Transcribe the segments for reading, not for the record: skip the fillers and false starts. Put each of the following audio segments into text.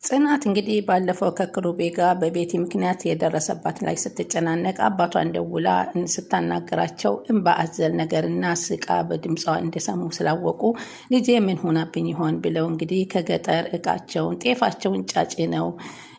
ጽናት እንግዲህ ባለፈው ከክሩቤ ጋር በቤቲ ምክንያት የደረሰባት ላይ ስትጨናነቅ አባቷን ደውላ ስታናገራቸው እንባ አዘል ነገርና ስቃ በድምጿ እንደሰሙ ስላወቁ ልጄ ምን ሆናብኝ ይሆን ብለው እንግዲህ ከገጠር እቃቸውን ጤፋቸውን ጫጭ ነው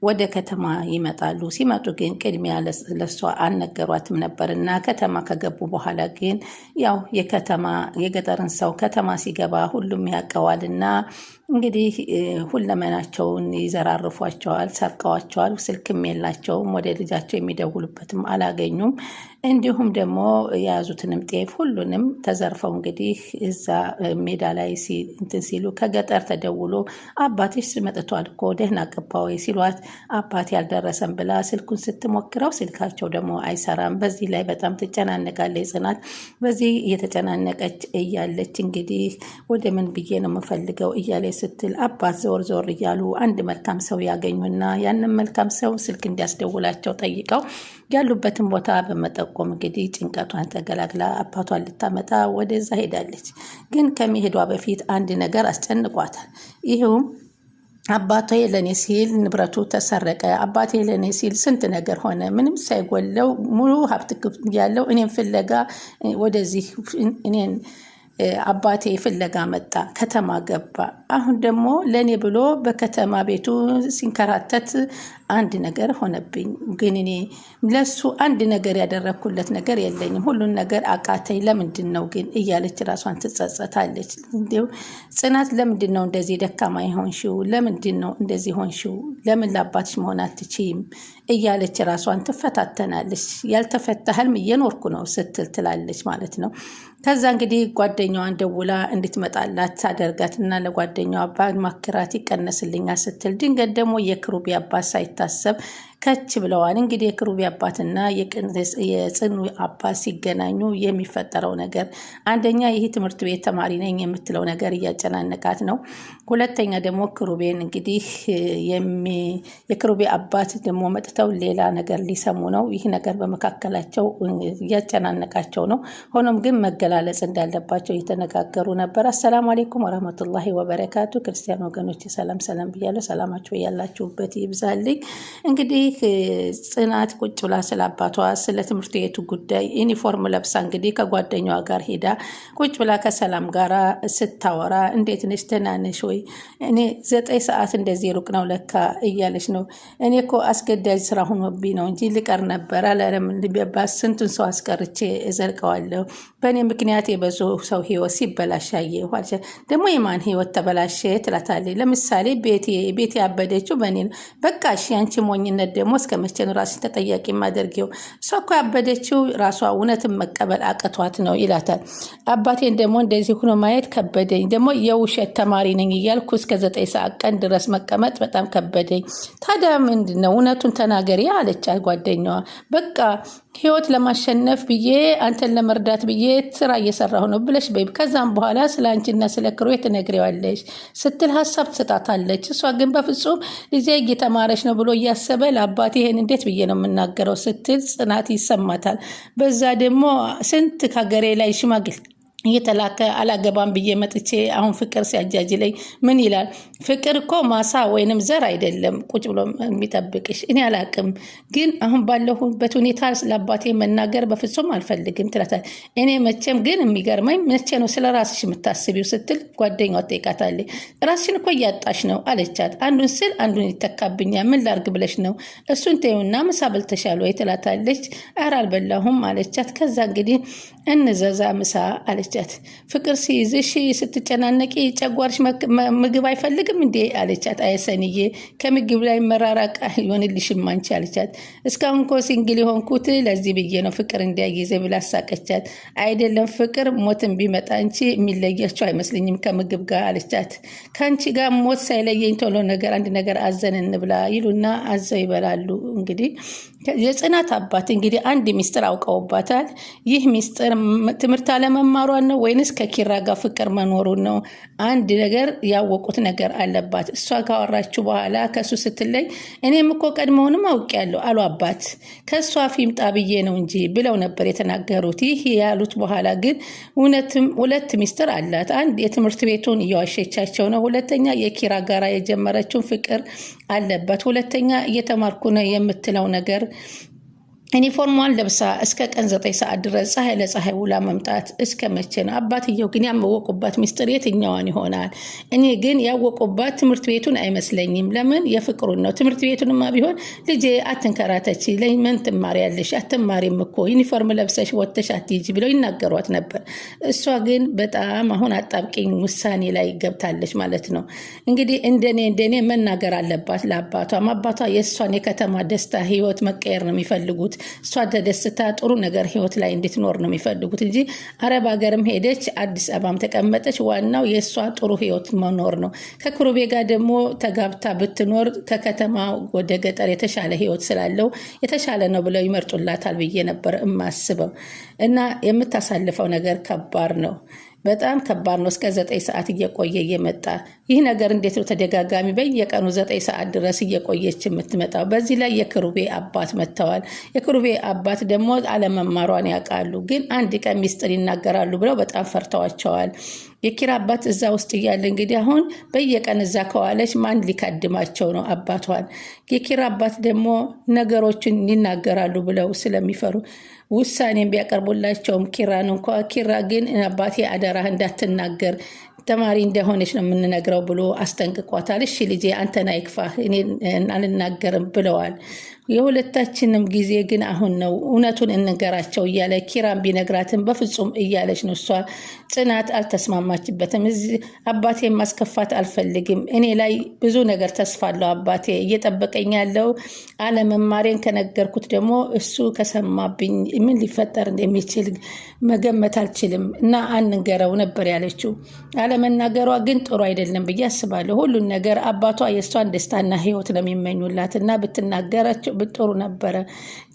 ወደ ከተማ ይመጣሉ። ሲመጡ ግን ቅድሚያ ለሷ አልነገሯትም ነበርና ከተማ ከገቡ በኋላ ግን ያው የገጠርን ሰው ከተማ ሲገባ ሁሉም ያውቀዋልና እንግዲህ ሁለመናቸውን ይዘራርፏቸዋል፣ ሰርቀዋቸዋል። ስልክም የላቸውም፣ ወደ ልጃቸው የሚደውሉበትም አላገኙም። እንዲሁም ደግሞ የያዙትንም ጤፍ ሁሉንም ተዘርፈው እንግዲህ እዛ ሜዳ ላይ እንትን ሲሉ ከገጠር ተደውሎ አባትሽ መጥቷል እኮ ደህና ገባው ሲሏት አባት ያልደረሰም ብላ ስልኩን ስትሞክረው ስልካቸው ደግሞ አይሰራም። በዚህ ላይ በጣም ትጨናነቃለች ጽናት። በዚህ እየተጨናነቀች እያለች እንግዲህ ወደ ምን ብዬ ነው የምፈልገው እያለ ስትል አባት ዞር እያሉ አንድ መልካም ሰው ያገኙና ያንን መልካም ሰው ስልክ እንዲያስደውላቸው ጠይቀው ያሉበትን ቦታ በመጠቆም እንግዲህ ጭንቀቷን ተገላግላ አባቷን ልታመጣ ወደዛ ሄዳለች። ግን ከመሄዷ በፊት አንድ ነገር አስጨንቋታል። ይሄውም አባቴ ለኔ ሲል ንብረቱ ተሰረቀ፣ አባቴ ለኔ ሲል ስንት ነገር ሆነ፣ ምንም ሳይጎለው ሙሉ ሀብት ያለው እኔን ፍለጋ ወደዚህ እኔን አባቴ ፍለጋ መጣ፣ ከተማ ገባ። አሁን ደግሞ ለኔ ብሎ በከተማ ቤቱ ሲንከራተት አንድ ነገር ሆነብኝ። ግን እኔ ለሱ አንድ ነገር ያደረኩለት ነገር የለኝም፣ ሁሉን ነገር አቃተኝ። ለምንድን ነው ግን እያለች ራሷን ትጸጸታለች። እንዴው ጽናት ለምንድን ነው እንደዚህ ደካማ ይሆንሽው? ለምንድን ነው እንደዚህ ሆንሽው? ለምን ለአባትሽ መሆን አትችይም? እያለች ራሷን ትፈታተናለች። ያልተፈታ ህልም እየኖርኩ ነው ስትል ትላለች ማለት ነው። ከዛ እንግዲህ ጓደኛዋን ደውላ እንድትመጣላት ታደርጋትና ለጓደኛዋ ባማክራት ይቀነስልኛል ስትል ድንገት ደግሞ የክሩቤ አባት ሳይታሰብ ከች ብለዋል። እንግዲህ የክሩቤ አባትና የጽኑ አባት ሲገናኙ የሚፈጠረው ነገር አንደኛ ይህ ትምህርት ቤት ተማሪ ነኝ የምትለው ነገር እያጨናነቃት ነው። ሁለተኛ ደግሞ ክሩቤን እንግዲህ የክሩቤ አባት ደግሞ መጥተው ሌላ ነገር ሊሰሙ ነው። ይህ ነገር በመካከላቸው እያጨናነቃቸው ነው። ሆኖም ግን መገላለጽ እንዳለባቸው እየተነጋገሩ ነበር። አሰላሙ አለይኩም ወራህመቱላሂ ወበረካቱ። ክርስቲያን ወገኖች ሰላም ብያለሁ። ሰላማችሁ ያላችሁበት ይብዛልኝ። እንግዲህ ጽናት ቁጭ ብላ ስለ አባቷ ስለ ትምህርት ቤቱ ጉዳይ ዩኒፎርም ለብሳ እንግዲህ ከጓደኛዋ ጋር ሄዳ ቁጭ ብላ ከሰላም ጋራ ስታወራ እንዴት ነሽ ደህና ነሽ ወይ? እኔ 9 ሰዓት እንደዚህ ሩቅ ነው ለካ እያለች ነው። እኔ እኮ አስገዳጅ ስራ ሆኖብኝ ነው እንጂ ልቀር ነበር አላለም። እንደባስ ስንቱን ሰው አስቀርቼ እዘልቀዋለሁ። በእኔ ምክንያት የበዙ ሰው ህይወት ሲበላሻየ ደግሞ የማን ህይወት ተበላሸ ትላታለች። ለምሳሌ ቤቴ ያበደችው በእኔ ነው። በቃ እሺ አንቺ ሞኝነት ደግሞ እስከ መቼ ነው ራስሽ ተጠያቂ ማደርጊው? እሷ እኮ ያበደችው ራሷ እውነትን መቀበል አቅቷት ነው ይላታል። አባቴን ደግሞ እንደዚህ ሆኖ ማየት ከበደኝ። ደግሞ የውሸት ተማሪ ነኝ እያልኩ እስከ 9 ሰዓት ቀን ድረስ መቀመጥ በጣም ከበደኝ። ታዲያ ምንድን ነው እውነቱን ተናገሪ አለቻት ጓደኛዋ። በቃ ህይወት ለማሸነፍ ብዬ አንተን ለመርዳት ብዬ ስራ እየሰራሁ ነው ብለሽ በይ፣ ከዛም በኋላ ስለ አንቺና ስለ ክሩቤ ትነግሪዋለሽ ስትል ሀሳብ ትሰጣታለች። እሷ ግን በፍጹም ልጄ እየተማረች ነው ብሎ እያሰበ ለአባቴ ይሄን እንዴት ብዬ ነው የምናገረው ስትል ጽናት ይሰማታል። በዛ ደግሞ ስንት ከሀገሬ ላይ ሽማግሌ እየተላከ አላገባም ብዬ መጥቼ አሁን ፍቅር ሲያጃጅለኝ ምን ይላል? ፍቅር እኮ ማሳ ወይንም ዘር አይደለም ቁጭ ብሎ የሚጠብቅሽ። እኔ አላቅም፣ ግን አሁን ባለሁበት ሁኔታ ለአባቴ መናገር በፍጹም አልፈልግም ትላታለች። እኔ መቼም ግን የሚገርመኝ መቼ ነው ስለ ራስሽ የምታስቢው ስትል ጓደኛዋ ትጠይቃታለች። ራስሽን እኮ እያጣሽ ነው አለቻት። አንዱን ስል አንዱን ይተካብኛል፣ ምን ላርግ ብለሽ ነው? እሱን ተይውና ምሳ በልተሻል ወይ ትላታለች። ኧረ አልበላሁም አለቻት። ከዛ እንግዲህ እንዘዛ ምሳ አለች። ፍቅር ሲይዝሽ ስትጨናነቂ ጨጓርሽ ምግብ አይፈልግም እንዴ አለቻት። አየሰንዬ ከምግብ ላይ መራራቅ ይሆንልሽም አንቺ አለቻት። እስካሁን እኮ ሲንግል የሆንኩት ለዚህ ብዬ ነው ፍቅር እንዲያጊዜ ብላ አሳቀቻት። አይደለም ፍቅር ሞትን ቢመጣ አንቺ የሚለያቸው አይመስልኝም ከምግብ ጋር አለቻት። ከአንቺ ጋር ሞት ሳይለየኝ ቶሎ ነገር አንድ ነገር አዘን እንብላ ይሉና አዘው ይበላሉ። እንግዲህ የጽናት አባት እንግዲህ አንድ ሚስጥር አውቀውባታል። ይህ ሚስጥር ትምህርት አለመማሯን መሆናቸውን ነው ወይንስ ከኪራ ጋር ፍቅር መኖሩን ነው? አንድ ነገር ያወቁት ነገር አለባት። እሷ ካወራችሁ በኋላ ከሱ ስትለይ እኔም እኮ ቀድሞውንም አውቄያለሁ አሉ አባት። ከሷ ፊምጣ ብዬ ነው እንጂ ብለው ነበር የተናገሩት። ይህ ያሉት በኋላ ግን እውነትም ሁለት ሚስጥር አላት። አንድ የትምህርት ቤቱን እየዋሸቻቸው ነው። ሁለተኛ የኪራ ጋራ የጀመረችውን ፍቅር አለባት። ሁለተኛ እየተማርኩ ነው የምትለው ነገር ዩኒፎርሟን ለብሳ እስከ ቀን 9 ሰዓት ድረስ ፀሐይ ለፀሐይ ውላ መምጣት እስከ መቼ ነው? አባትየው ግን ያወቁባት ሚስጥር የትኛዋን ይሆናል? እኔ ግን ያወቁባት ትምህርት ቤቱን አይመስለኝም። ለምን የፍቅሩን ነው። ትምህርት ቤቱንማ ቢሆን ልጄ አትንከራተች፣ ለምን ትማሪያለሽ? አትማሪም እኮ ዩኒፎርም ለብሰሽ ወጥተሽ አትሂጂ ብለው ይናገሯት ነበር። እሷ ግን በጣም አሁን አጣብቂኝ ውሳኔ ላይ ገብታለች ማለት ነው። እንግዲህ እንደኔ መናገር አለባት ለአባቷም። አባቷ የእሷን የከተማ ደስታ ህይወት መቀየር ነው የሚፈልጉት። እሷ ተደስታ ጥሩ ነገር ህይወት ላይ እንድትኖር ነው የሚፈልጉት እንጂ አረብ ሀገርም ሄደች አዲስ አበባም ተቀመጠች ዋናው የእሷ ጥሩ ህይወት መኖር ነው። ከክሩቤ ጋር ደግሞ ተጋብታ ብትኖር ከከተማ ወደ ገጠር የተሻለ ህይወት ስላለው የተሻለ ነው ብለው ይመርጡላታል ብዬ ነበር የማስበው። እና የምታሳልፈው ነገር ከባድ ነው፣ በጣም ከባድ ነው። እስከ 9 ሰዓት እየቆየ እየመጣ ይህ ነገር እንዴት ነው ተደጋጋሚ በየቀኑ 9 ሰዓት ድረስ እየቆየች የምትመጣው? በዚህ ላይ የክሩቤ አባት መጥተዋል። የክሩቤ አባት ደግሞ አለመማሯን ያውቃሉ፣ ግን አንድ ቀን ሚስጥር ይናገራሉ ብለው በጣም ፈርተዋቸዋል። የኪራ አባት እዛ ውስጥ እያለ እንግዲህ አሁን በየቀን እዛ ከዋለች ማን ሊካድማቸው ነው አባቷን? የኪራ አባት ደግሞ ነገሮችን ይናገራሉ ብለው ስለሚፈሩ ውሳኔም ቢያቀርቡላቸውም ኪራን እንኳ ኪራ ግን አባቴ አደራህ እንዳትናገር ተማሪ እንደሆነች ነው የምንነግረው ብሎ አስጠንቅቋታል። እሺ ልጄ አንተን አይክፋህ እኔ አልናገርም ብለዋል። የሁለታችንም ጊዜ ግን አሁን ነው እውነቱን እንገራቸው እያለ ኪራን ቢነግራትም በፍጹም እያለች ነው። እሷ ጽናት አልተስማማችበትም። አባቴ ማስከፋት አልፈልግም፣ እኔ ላይ ብዙ ነገር ተስፋ አለው አባቴ እየጠበቀኝ ያለው አለመማሬን ከነገርኩት ደግሞ እሱ ከሰማብኝ ምን ሊፈጠር እንደሚችል መገመት አልችልም እና አንንገረው ነበር ያለችው። አለመናገሯ ግን ጥሩ አይደለም ብዬ አስባለሁ። ሁሉን ነገር አባቷ የእሷን ደስታና ህይወት ነው የሚመኙላት እና ብትናገራቸው ጥሩ ነበረ።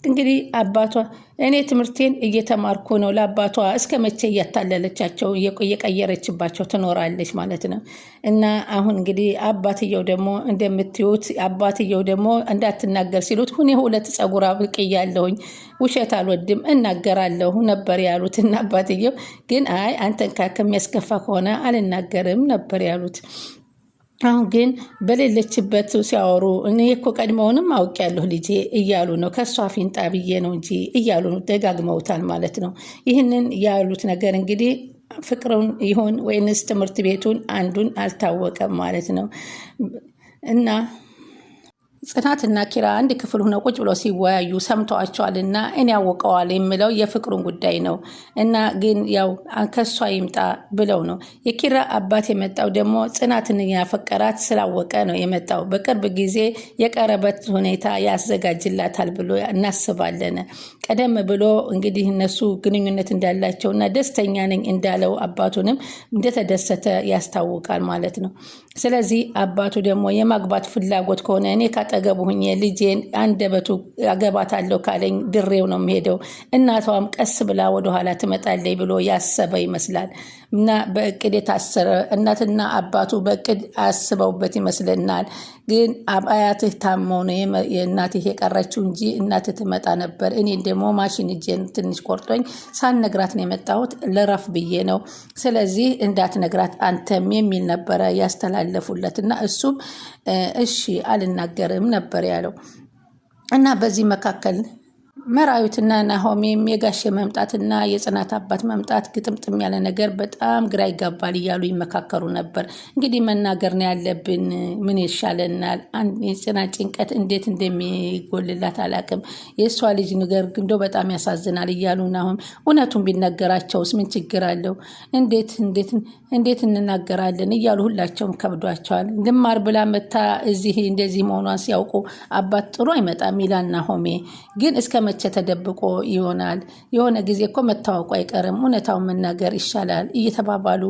እንግዲህ አባቷ እኔ ትምህርቴን እየተማርኩ ነው ለአባቷ እስከ መቼ እያታለለቻቸው እየቀየረችባቸው ትኖራለች ማለት ነው። እና አሁን እንግዲህ አባትየው ደግሞ እንደምትዩት አባትየው ደግሞ እንዳትናገር ሲሉት ሁኔ 2 ፀጉር አብቅያለሁኝ ውሸት አልወድም እናገራለሁ ነበር ያሉት። እና አባትየው ግን አይ አንተን ከሚያስከፋ ከሆነ አልናገርም ነበር ያሉት። አሁን ግን በሌለችበት ሲያወሩ እኔ እኮ ቀድሞውንም አውቄያለሁ ልጄ እያሉ ነው። ከሷ ፊንጣ ብዬ ነው እንጂ እያሉ ነው፣ ደጋግመውታል ማለት ነው። ይህንን ያሉት ነገር እንግዲህ ፍቅሩን ይሁን ወይንስ ትምህርት ቤቱን አንዱን አልታወቀም ማለት ነው። እና ጽናትና ኪራ አንድ ክፍል ሆነው ቁጭ ብለው ሲወያዩ ሰምተዋቸዋልና እኔ ያወቀዋል የሚለው የፍቅሩን ጉዳይ ነው። እና ግን ያው ከሷ ይምጣ ብለው ነው። የኪራ አባት የመጣው ደግሞ ጽናትን ያፈቀራት ስላወቀ ነው የመጣው። በቅርብ ጊዜ የቀረበት ሁኔታ ያዘጋጅላታል ብሎ እናስባለን። ቀደም ብሎ እንግዲህ እነሱ ግንኙነት እንዳላቸውና ደስተኛ ነኝ እንዳለው አባቱንም እንደተደሰተ ያስታውቃል ማለት ነው። ስለዚህ አባቱ ደግሞ የማግባት ፍላጎት ከሆነ እኔ ካጠገቡ ሁኜ ልጄን አንደበቱ አገባታለሁ ካለኝ ድሬው ነው የሚሄደው፣ እናቷም ቀስ ብላ ወደኋላ ትመጣለች ብሎ ያሰበ ይመስላል። እና በእቅድ የታሰረ እናትና አባቱ በእቅድ አስበውበት ይመስለናል። ግን አያትህ ታመው ነው የእናትህ የቀረችው እንጂ እናትህ ትመጣ ነበር። እኔ ደግሞ ማሽን እጄን ትንሽ ቆርጦኝ ሳልነግራት ነው የመጣሁት፣ ለረፍ ብዬ ነው። ስለዚህ እንዳትነግራት አንተም የሚል ነበረ ያስተላለፉለት። እና እሱም እሺ አልናገርም ነበር ያለው። እና በዚህ መካከል መራዊትና ናሆሜም የጋሼ መምጣትና የጽናት አባት መምጣት ግጥምጥም ያለ ነገር በጣም ግራ ይጋባል እያሉ ይመካከሩ ነበር። እንግዲህ መናገር ነው ያለብን፣ ምን ይሻለናል? የጽናት ጭንቀት እንዴት እንደሚጎልላት አላቅም። የእሷ ልጅ ነገር ግንዶ በጣም ያሳዝናል እያሉ ናሆም እውነቱን ቢነገራቸውስ ምን ችግር አለው? እንዴት እንናገራለን እያሉ ሁላቸውም ከብዷቸዋል። ልማር ብላ መታ እዚህ እንደዚህ መሆኗን ሲያውቁ አባት ጥሩ አይመጣም ይላል ናሆሜ። ግን እስከ መቼ ተደብቆ ይሆናል? የሆነ ጊዜ እኮ መታወቁ አይቀርም፣ እውነታውን መናገር ይሻላል እየተባባሉ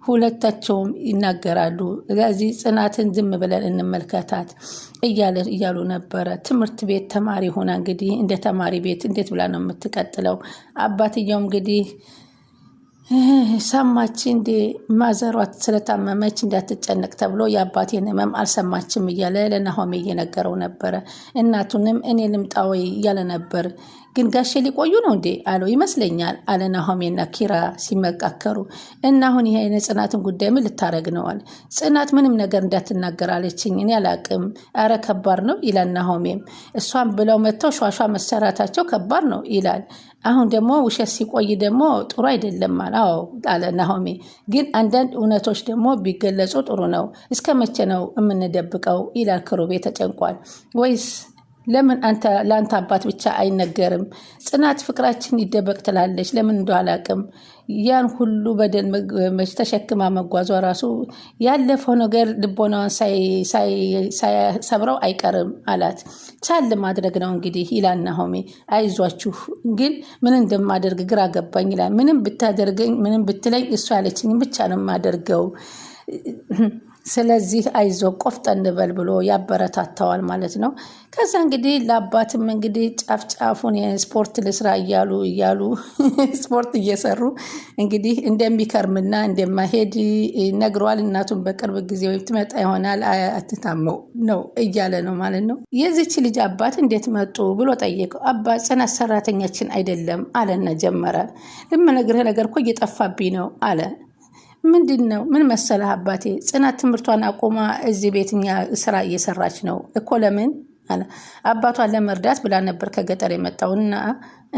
ሁለታቸውም ይናገራሉ። ስለዚህ ጽናትን ዝም ብለን እንመልከታት እያሉ ነበረ። ትምህርት ቤት ተማሪ ሆና እንግዲህ እንደ ተማሪ ቤት እንዴት ብላ ነው የምትቀጥለው? አባትየው እንግዲህ ሰማች እንዴ ማዘሯት ስለታመመች እንዳትጨነቅ ተብሎ የአባቴን ህመም አልሰማችም እያለ ለናሆሜ እየነገረው ነበረ። እናቱንም እኔ ልምጣ ወይ እያለ ነበር። ግን ጋሼ ሊቆዩ ነው እንዴ አለው። ይመስለኛል አለ ናሆሜና ኪራ ሲመካከሩ። እና አሁን ይሄ የጽናትን ጉዳይ ምን ልታረግ ነዋል? ጽናት ምንም ነገር እንዳትናገር አለችኝ፣ እኔ አላቅም። አረ ከባድ ነው ይላል ናሆሜም። እሷን ብለው መጥተው ሿሿ መሰራታቸው ከባድ ነው ይላል። አሁን ደግሞ ውሸት ሲቆይ ደግሞ ጥሩ አይደለም አለ ናሆሜ። ግን አንዳንድ እውነቶች ደግሞ ቢገለጹ ጥሩ ነው። እስከ መቼ ነው የምንደብቀው ይላል ክሩቤ ተጨንቋል። ወይስ ለምን ለአንተ አባት ብቻ አይነገርም? ጽናት ፍቅራችን ይደበቅ ትላለች። ለምን እንደው አላቅም። ያን ሁሉ በደል ተሸክማ መጓዟ ራሱ ያለፈው ነገር ልቦናዋን ሳይሰብረው አይቀርም አላት። ቻል ማድረግ ነው እንግዲህ ይላል ናሆሜ። አይዟችሁ ግን ምን እንደማደርግ ግራ ገባኝ ይላል። ምንም ብታደርገኝ ምንም ብትለኝ እሱ ያለችኝ ብቻ ነው የማደርገው። ስለዚህ አይዞ ቆፍጠን በል ብሎ ያበረታታዋል ማለት ነው። ከዛ እንግዲህ ለአባትም እንግዲህ ጫፍጫፉን ስፖርት ልስራ እያሉ ስፖርት እየሰሩ እንግዲህ እንደሚከርምና እንደማሄድ ነግሯል። እናቱን በቅርብ ጊዜ ወይም ትመጣ ይሆናል አትታመው ነው እያለ ነው ማለት ነው። የዚች ልጅ አባት እንዴት መጡ ብሎ ጠየቀው። አባት ጽናት ሰራተኛችን አይደለም አለና ጀመረ። ለምነግርህ ነገር እኮ እየጠፋብኝ ነው አለ። ምንድን ነው? ምን መሰለህ አባቴ፣ ጽናት ትምህርቷን አቁማ እዚህ ቤትኛ ስራ እየሰራች ነው እኮ። ለምን አለ። አባቷን ለመርዳት ብላ ነበር ከገጠር የመጣው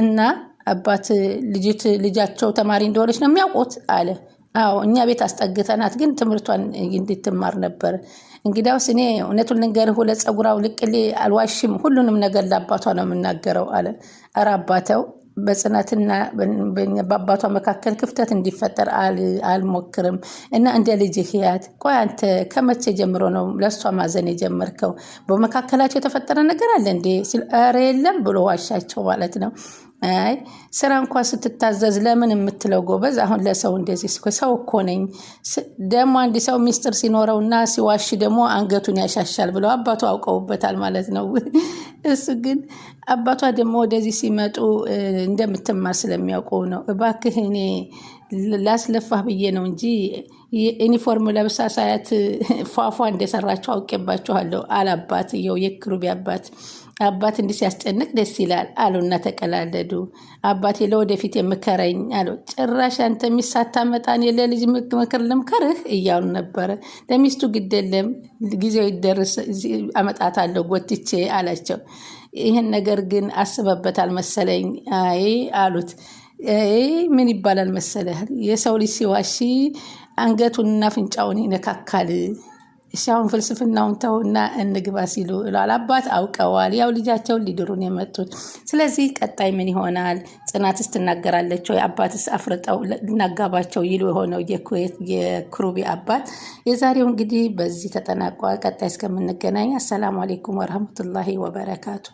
እና አባት ልጃቸው ተማሪ እንደሆነች ነው የሚያውቁት አለ። አዎ እኛ ቤት አስጠግተናት ግን ትምህርቷን እንድትማር ነበር። እንግዲያውስ እኔ እውነቱን ልንገርህ፣ ሁለት ፀጉራው ልቅሌ አልዋሽም፣ ሁሉንም ነገር ለአባቷ ነው የምናገረው አለ። ኧረ አባተው በጽናትና በአባቷ መካከል ክፍተት እንዲፈጠር አልሞክርም እና እንደ ልጅ ህያት። ቆይ አንተ ከመቼ ጀምሮ ነው ለእሷ ማዘን የጀመርከው? በመካከላቸው የተፈጠረ ነገር አለ እንዴ? ኧረ የለም ብሎ ዋሻቸው ማለት ነው። አይ ስራ እንኳን ስትታዘዝ ለምን የምትለው ጎበዝ። አሁን ለሰው እንደዚህ ሰው እኮ ነኝ። ደግሞ አንድ ሰው ሚስጥር ሲኖረውና ሲዋሽ ደግሞ አንገቱን ያሻሻል ብለው አባቱ አውቀውበታል ማለት ነው። እሱ ግን አባቷ ደግሞ ወደዚህ ሲመጡ እንደምትማር ስለሚያውቁ ነው። እባክህ እኔ ላስለፋህ ብዬ ነው እንጂ ዩኒፎርም ለብሳ ሳያት ፏፏ እንደሰራቸው አውቄባችኋለሁ አላባት የው የክሩቤ አባት እንዲህ ሲያስጨንቅ ደስ ይላል አሉና ተቀላለዱ። አባቴ ለወደፊት የምከረኝ አሉ። ጭራሽ አንተ ሚስት ታመጣን የለልጅ ምክር ልምከርህ እያሉ ነበረ። ለሚስቱ ግድ የለም ጊዜው ይደርስ አመጣታለሁ ጎትቼ አላቸው። ይህን ነገር ግን አስበበታል መሰለኝ። አይ አሉት። ምን ይባላል መሰለህ፣ የሰው ልጅ ሲዋሺ አንገቱንና ፍንጫውን ይነካካል። እሻውን ፍልስፍናውን ተውና እንግባ ሲሉ እላል አባት አውቀዋል። ያው ልጃቸውን ሊድሩን የመጡት። ስለዚህ ቀጣይ ምን ይሆናል? ጽናትስ ትናገራለች ወይ? አባትስ አፍርጠው ልናጋባቸው ይሉ የሆነው የክሩቤ አባት። የዛሬው እንግዲህ በዚህ ተጠናቋል። ቀጣይ እስከምንገናኝ አሰላሙ አሌይኩም ወረህመቱላሂ ወበረካቱ።